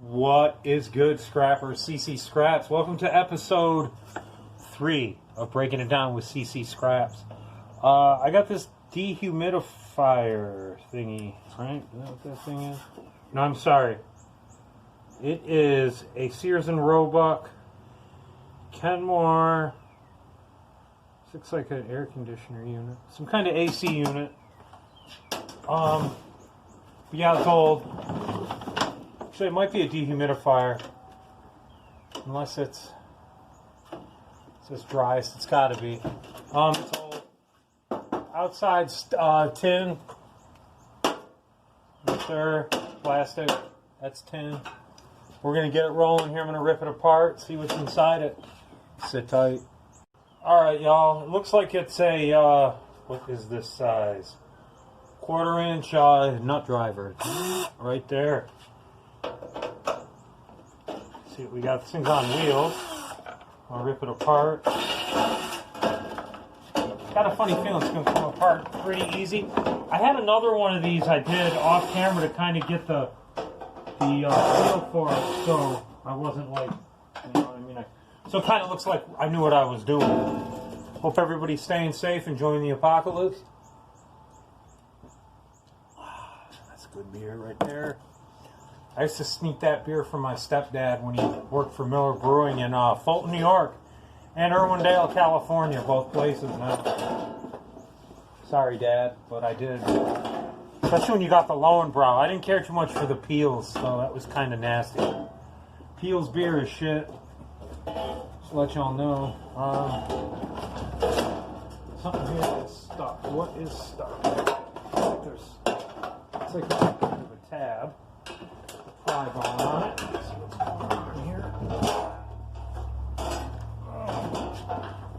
What is good, scrappers? CCscraps. Welcome to episode 3 of Breaking It Down with CCscraps. I got this dehumidifier thingy, right? Is that what that thing is? No, I'm sorry. It is a Sears and Roebuck Kenmore. Looks like an air conditioner unit. Some kind of AC unit. Yeah, it's old. Actually, it might be a dehumidifier. Unless it says driest. It's got to be. It's old. Outside tin. Right there. Plastic. That's tin. We're going to get it rolling here. I'm going to rip it apart. See what's inside it. Sit tight. Alright, y'all. It looks like it's a, what is this size? 1/4 inch nut driver. Right there. See, we got this thing's on wheels. I'll rip it apart. Got a funny feeling it's going to come apart pretty easy. I had another one of these I did off camera to kind of get the feel for it, so I wasn't like, you know what I mean? So it kind of looks like I knew what I was doing. Hope everybody's staying safe, enjoying the apocalypse. That's good beer right there. I used to sneak that beer from my stepdad when he worked for Miller Brewing in Fulton, New York, and Irwindale, California, both places. Sorry, Dad, but I did. Especially when you got the Lowenbrow. I didn't care too much for the Peels, so that was kind of nasty. Peels beer is shit. Just to let y'all know. Something here is stuck. What is stuck? It's like a bit of a tab. Eyeball on it. Let's see what's going on here.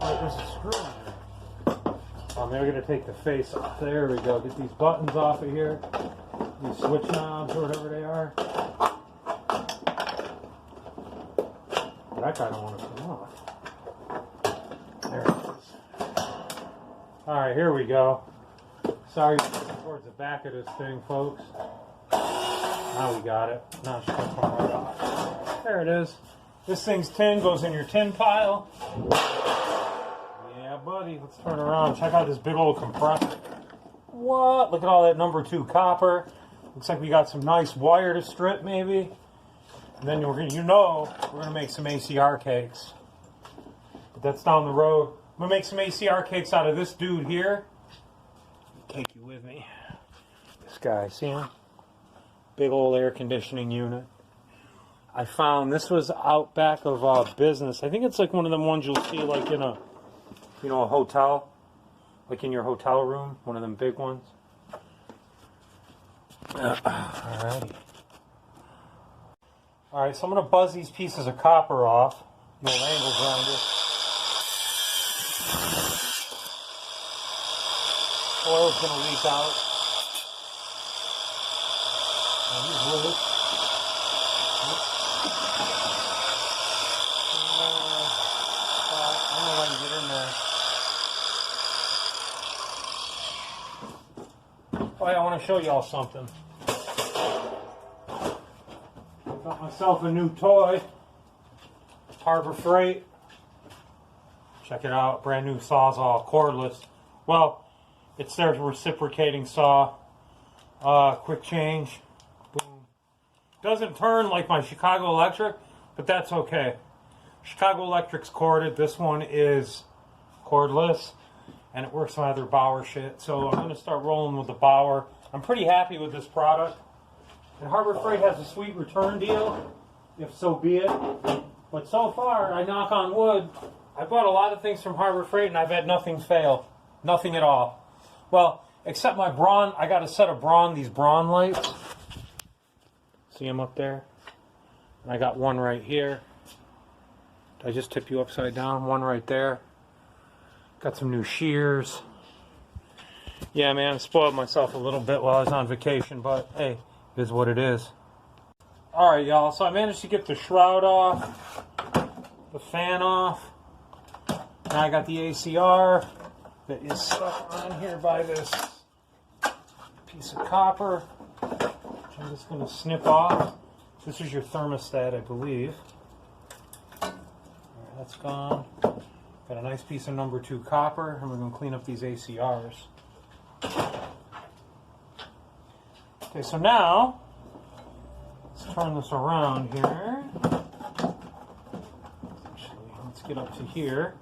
Alright, there's a screw in there. Maybe we're going to take the face off. There we go. Get these buttons off of here. These switch knobs or whatever they are. That guy don't want to come off. There it is. Alright, here we go. Sorry towards the back of this thing, folks. Now we got it. Now it's going to come right off. There it is. This thing's tin, goes in your tin pile. Yeah, buddy. Let's turn around. Check out this big old compressor. What? Look at all that number 2 copper. Looks like we got some nice wire to strip, maybe. And then we're going to make some ACR cakes. But that's down the road. I'm going to make some ACR cakes out of this dude here. Take you with me. This guy, see him? Big old air conditioning unit. I found this was out back of business. I think it's like one of them ones you'll see like in a, a hotel, like in your hotel room. One of them big ones. Alrighty. Alright, so I'm going to buzz these pieces of copper off. The old angle grinder. Oil's going to leak out. He's loose. I don't know if I can get in there. Oh yeah, I want to show y'all something. Got myself a new toy. Harbor Freight. Check it out. Brand new Sawzall, cordless. Well, it's their reciprocating saw. Quick change. Doesn't turn like my Chicago Electric, but that's okay. Chicago Electric's corded. This one is cordless, and it works on other Bauer shit. So I'm going to start rolling with the Bauer. I'm pretty happy with this product. And Harbor Freight has a sweet return deal, if so be it. But so far, I knock on wood, I bought a lot of things from Harbor Freight, and I've had nothing fail. Nothing at all. Well, except my Braun. I got a set of these Braun lights. See them up there? And I got one right here. Did I just tip you upside down? One right there. Got some new shears. Yeah, man, I spoiled myself a little bit while I was on vacation, but hey, it is what it is. Alright, y'all, so I managed to get the shroud off, the fan off. Now I got the ACR that is stuck on here by this piece of copper. I'm just going to snip off. This is your thermostat, I believe. All right, that's gone. Got a nice piece of number 2 copper, and we're going to clean up these ACRs. Okay, so now, let's turn this around here. Actually, let's get up to here.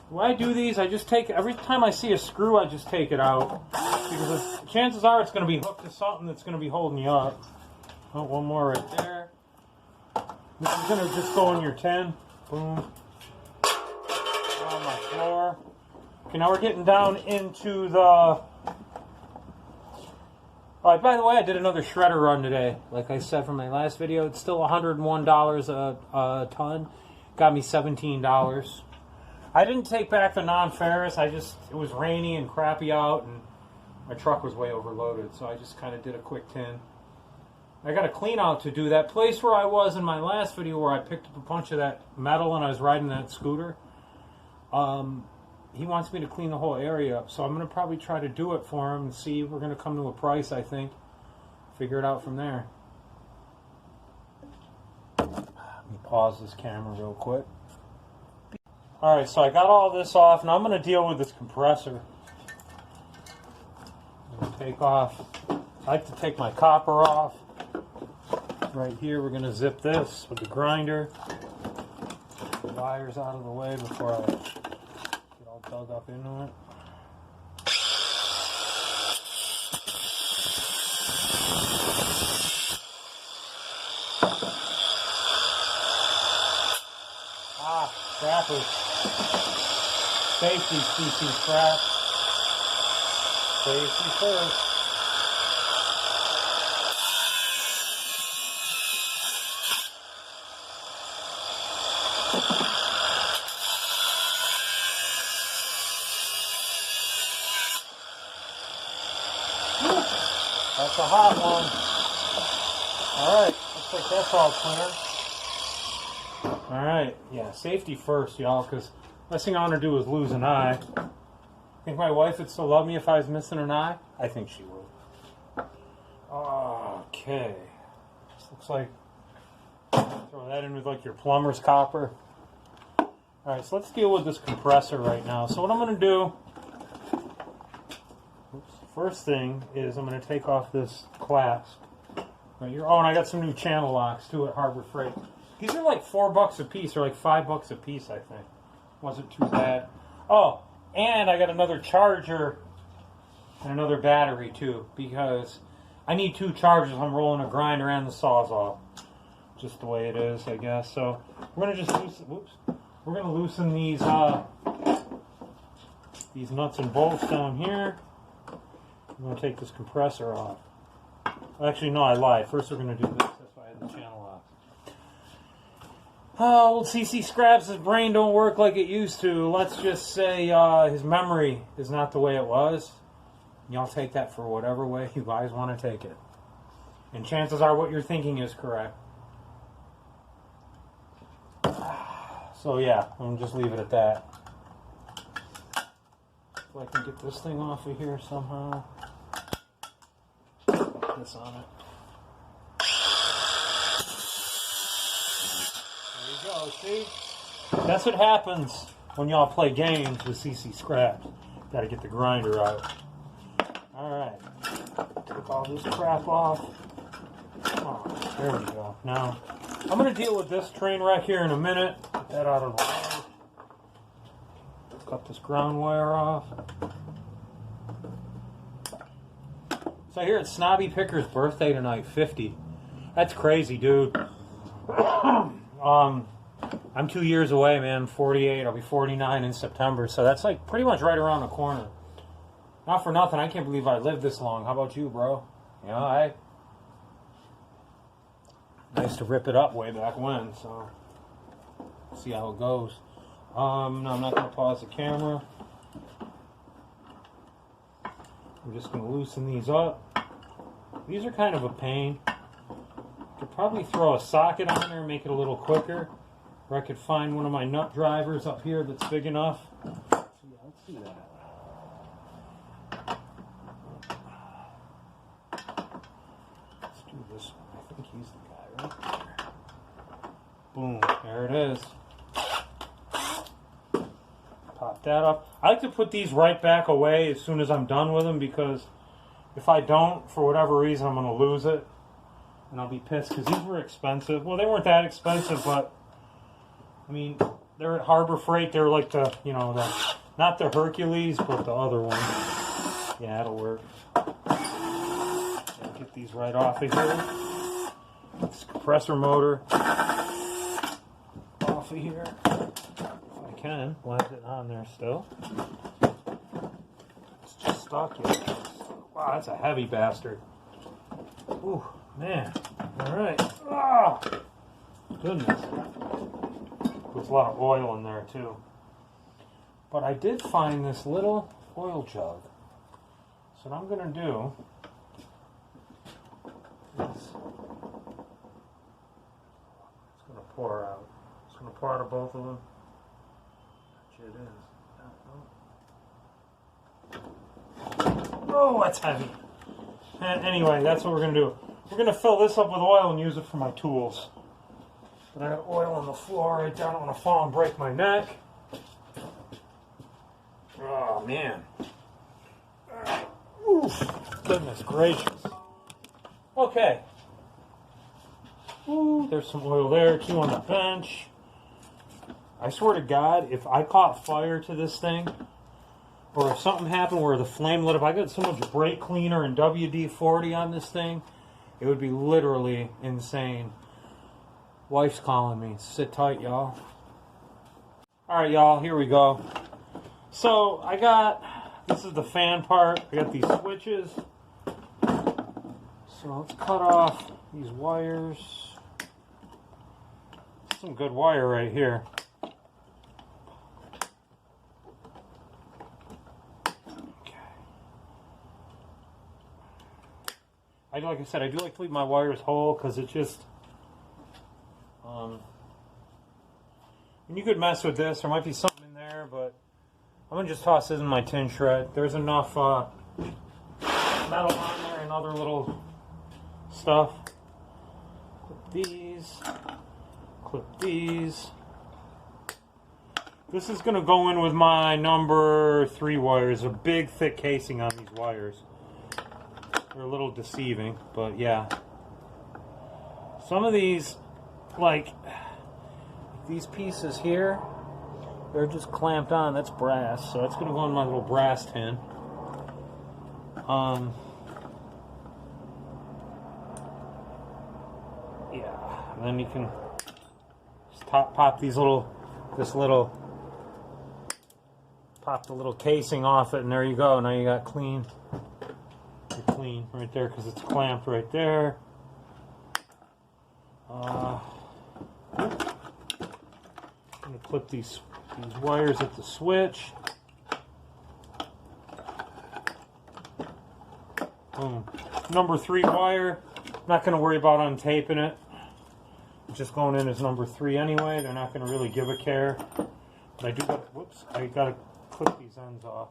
When I do these, I just take, every time I see a screw, I just take it out. Because chances are it's going to be hooked to something that's going to be holding you up. Oh, one more right there. This is going to just go in your tin. Boom. On my floor. Okay, now we're getting down into the... Oh, by the way, I did another shredder run today. Like I said from my last video, it's still $101 a ton. Got me $17. I didn't take back the non-ferrous. It was rainy and crappy out, and my truck was way overloaded, so I just kind of did a quick tin. I got a clean out to do. That place where I was in my last video where I picked up a bunch of that metal and I was riding that scooter, he wants me to clean the whole area up, so I'm going to probably try to do it for him and see. We're going to come to a price, I think. Figure it out from there. Let me pause this camera real quick. Alright, so I got all this off. Now I'm going to deal with this compressor. I'm going to take off. I like to take my copper off. Right here, we're going to zip this with the grinder. Get the wires out of the way before I get all dug up into it. Ah, scrappers. Safety, CCscraps. Safety first. That's a hot one. Alright, looks like that's all clear. Alright, yeah, safety first, y'all, because last thing I want to do is lose an eye. Think my wife would still love me if I was missing an eye? I think she would. Okay. This looks like, throw that in with like your plumber's copper. Alright, so let's deal with this compressor right now. So what I'm going to do, first thing is I'm going to take off this clasp. Right here. Oh, and I got some new channel locks too at Harbor Freight. These are like $4 a piece, or like $5 a piece, I think. Wasn't too bad. Oh, and I got another charger and another battery too, because I need 2 chargers. I'm rolling a grinder and the Sawzall. Just the way it is, I guess. So we're gonna just loosen. Whoops. We're gonna loosen these nuts and bolts down here. I'm going to take this compressor off. Actually, no, I lied. First we're going to do this. That's why I had the channel off. Oh, old CCscraps' brain don't work like it used to. Let's just say his memory is not the way it was. Y'all take that for whatever way you guys want to take it. And chances are what you're thinking is correct. So yeah, I'm just leave it at that. If I can get this thing off of here somehow. This on it. There you go, see? That's what happens when y'all play games with CCscraps. Gotta get the grinder out. Alright. Take all this crap off. Oh, there we go. Now, I'm gonna deal with this train wreck here in a minute. Get that out of the way. Cut this ground wire off. So I hear it's Snobby Picker's birthday tonight, 50. That's crazy, dude. I'm 2 years away, man. 48. I'll be 49 in September. So that's like pretty much right around the corner. Not for nothing. I can't believe I lived this long. How about you, bro? You know, nice to rip it up way back when. So see how it goes. No, I'm not going to pause the camera. I'm just going to loosen these up. These are kind of a pain. I could probably throw a socket on there and make it a little quicker. Or I could find one of my nut drivers up here that's big enough. So yeah, let's do that. Let's do this one. I think he's Boom, there it is. Pop that up. I like to put these right back away as soon as I'm done with them, because if I don't, for whatever reason, I'm going to lose it. And I'll be pissed, because these were expensive. Well, they weren't that expensive, but, I mean, they're at Harbor Freight. They're like the, you know, not the Hercules, but the other one. Yeah, that'll work. Get these right off of here. This compressor motor off of here. If I can, blend it on there still. It's just stuck yet. Wow, that's a heavy bastard. Ooh, man. Alright. Ah, goodness. There's a lot of oil in there too. But I did find this little oil jug. So what I'm going to do is it's going to pour out. It's going to pour out of both of them. It is. Oh, that's heavy. And anyway, that's what we're going to do. We're going to fill this up with oil and use it for my tools. But I got oil on the floor right there. I don't want to fall and break my neck. Oh, man. Oof. Goodness gracious. Okay. Ooh, there's some oil there, too, on the bench. I swear to God, if I caught fire to this thing, or if something happened where the flame lit up, I got so much brake cleaner and WD-40 on this thing, it would be literally insane. Wife's calling me. Sit tight, y'all. Alright, y'all, here we go. So, this is the fan part. I got these switches. So let's cut off these wires. Some good wire right here. Like I said, I do like to leave my wires whole, because it just, and you could mess with this. There might be something in there, but I'm going to just toss this in my tin shred. There's enough metal on there and other little stuff. Clip these. This is going to go in with my number 3 wires. A big, thick casing on these wires. They're a little deceiving, but yeah. Some of these, like these pieces here, they're just clamped on. That's brass, so that's going to go in my little brass tin. Yeah, and then you can just pop these pop the little casing off it, and there you go. Now you got clean. You're clean right there, because it's clamped right there. I'm going to clip these wires at the switch. Boom. Number 3 wire. I'm not going to worry about untaping it. It's just going in as number 3 anyway. They're not going to really give a care. But I do got, whoops, I got to clip these ends off.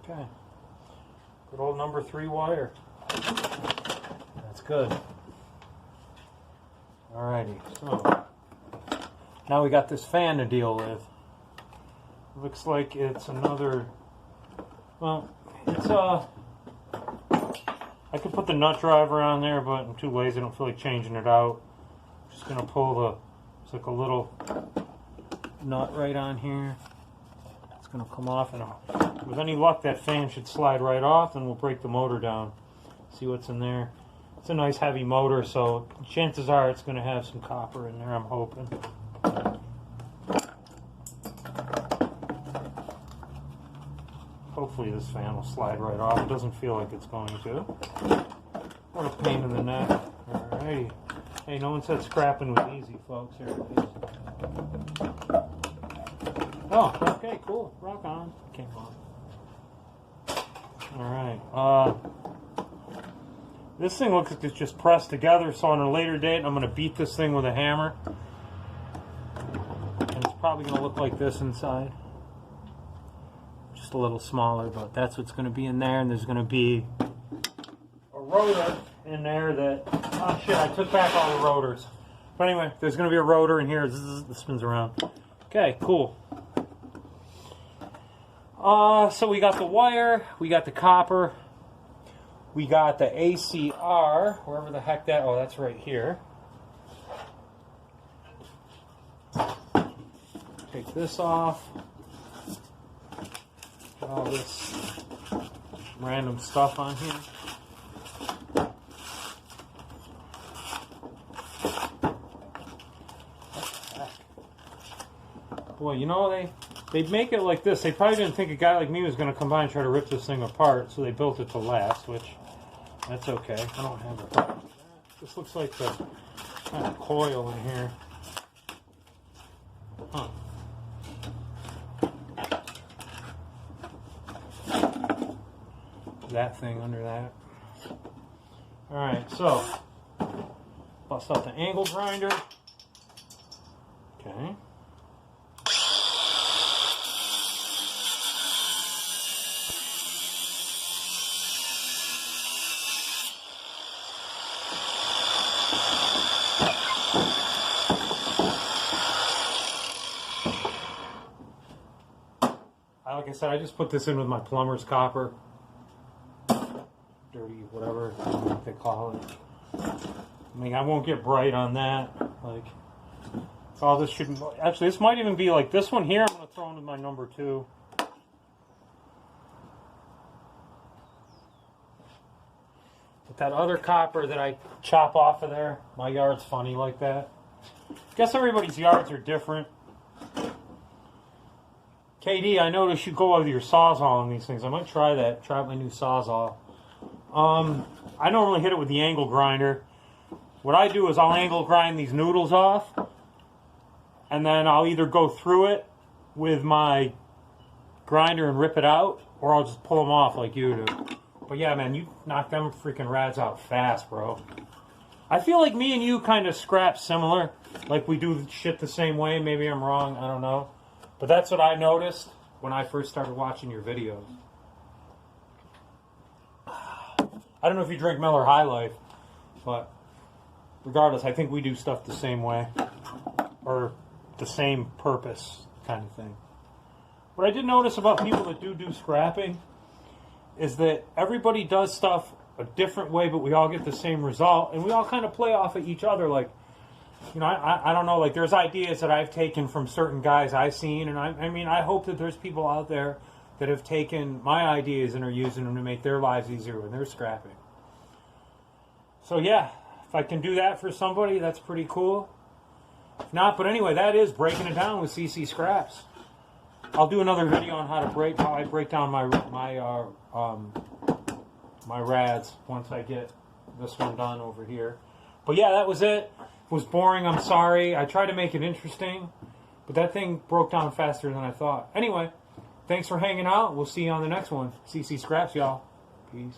Okay, good old number 3 wire. That's good. Alrighty, so now we got this fan to deal with. Looks like it's another, well, it's I could put the nut driver on there, but I'm too lazy. I don't feel like changing it out. I'm just gonna pull it's like a little nut right on here. It's gonna come off, and with any luck, that fan should slide right off, and we'll break the motor down. See what's in there. It's a nice heavy motor, so chances are it's going to have some copper in there, I'm hoping. Hopefully this fan will slide right off. It doesn't feel like it's going to. What a pain in the neck. Alrighty. Hey, no one said scrapping was easy, folks. Here it is. Oh, okay, cool. Rock on. Came on. Alright. This thing looks like it's just pressed together, so on a later date I'm going to beat this thing with a hammer. And it's probably going to look like this inside. just a little smaller, but that's what's going to be in there. And there's going to be a rotor in there that, oh shit, I took back all the rotors. But anyway, there's going to be a rotor in here. This spins around. Okay, cool. So we got the wire, we got the copper, we got the ACR, wherever the heck that, oh, that's right here. Take this off. Got all this random stuff on here. Boy, you know, they'd make it like this. They probably didn't think a guy like me was going to come by and try to rip this thing apart, so they built it to last, which, that's okay. I don't have a problem with that. This looks like the kind of coil in here. Huh. That thing under that. Alright, so, bust out the angle grinder. Okay. Like I said, I just put this in with my plumber's copper. Dirty, whatever they call it. I mean, I won't get bright on that. Like, all this shouldn't. Actually, this might even be like this one here. I'm going to throw into my number 2. But that other copper that I chop off of there, my yard's funny like that. Guess everybody's yards are different. KD, I noticed you go with your Sawzall on these things. I might try that. Try out my new Sawzall. I normally hit it with the angle grinder. What I do is I'll angle grind these noodles off, and then I'll either go through it with my grinder and rip it out, or I'll just pull them off like you do. But yeah, man, you knock them freaking rads out fast, bro. I feel like me and you kind of scrap similar. Like we do shit the same way. Maybe I'm wrong. I don't know. But that's what I noticed when I first started watching your videos. I don't know if you drink Miller High Life, but regardless, I think we do stuff the same way. Or the same purpose kind of thing. What I did notice about people that do scrapping is that everybody does stuff a different way, but we all get the same result. And we all kind of play off of each other. Like, you know, I don't know, like there's ideas that I've taken from certain guys I've seen, and I mean, I hope that there's people out there that have taken my ideas and are using them to make their lives easier when they're scrapping. So yeah, if I can do that for somebody, that's pretty cool. If not, but anyway, that is breaking it down with CCscraps. I'll do another video on how I break down my rads once I get this one done over here. But yeah, that was it. If it was boring, I'm sorry. I tried to make it interesting, but that thing broke down faster than I thought. Anyway, thanks for hanging out. We'll see you on the next one. CCscraps, y'all. Peace.